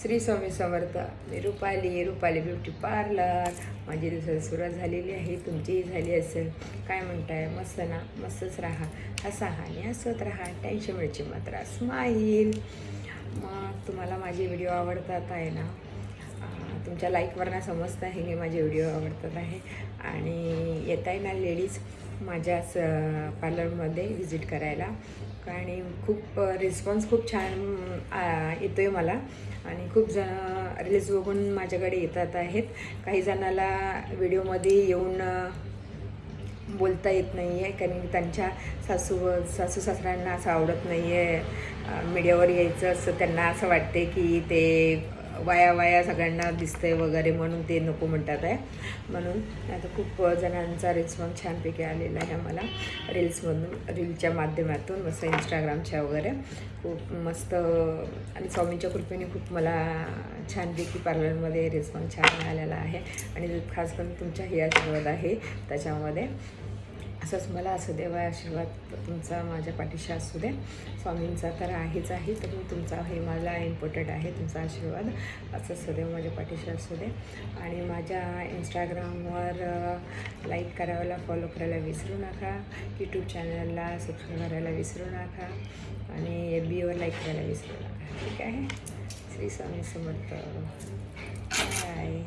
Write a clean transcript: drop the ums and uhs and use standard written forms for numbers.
श्री स्वामी समर्थ. मी Rupali beauty parlour. माझी दिवसाची सुरुवात झालेली आहे, तुमचीही झाली असेल. काय म्हणताय? मस्त ना? मस्तच राहा, हसा आणि हसत राहा. टेन्शन मिळची मात्र स्माईल. मग तुम्हाला माझे व्हिडिओ आवडतात आहे ना? तुमच्या लाईकवरनं समजतं आहे की माझे व्हिडिओ आवडतात आहे. आणि येत आहे ना लेडीज माझ्याच पार्लरमध्ये व्हिजिट करायला. आणि खूप रिस्पॉन्स खूप छान येतो आहे मला. आणि खूप जण रील्स बघून माझ्याकडे येतात आहेत. काही जणाला व्हिडिओमध्ये येऊन बोलता येत नाही आहे, कारण त्यांच्या सासू सासऱ्यांना असं आवडत नाही आहे मीडियावर यायचं. असं त्यांना असं वाटते की ते वाया सगळ्यांना दिसतंय वगैरे, म्हणून ते नको म्हणतात आहे. म्हणून आता खूप जणांचा रिस्पॉन्स छानपैकी आलेला आहे मला रीलच्या माध्यमातून, मस्त इंस्टाग्रामच्या वगैरे. खूप मस्त आणि स्वामींच्या कृपेने खूप मला छानपैकी पार्लरमध्ये रिस्पॉन्स छान मिळालेला आहे. आणि खास करून तुमचाही आशीर्वाद आहे त्याच्यामध्ये. असंच मला असू दे, आशीर्वाद तुमचा माझ्या पाठीशी असू दे. स्वामींचा तर आहेच आहे, तर तुमचा हे मला इम्पॉर्टंट आहे. तुमचा आशीर्वाद असं सदैव माझ्या पाठीशी असू दे. आणि माझ्या इंस्टाग्रामवर लाईक करायला, फॉलो करायला विसरू नका. यूट्यूब चॅनलला सबस्क्राईब करायला विसरू नका. आणि FBवर लाईक करायला विसरू नका. ठीक आहे? श्री स्वामी समर्थ. बाय.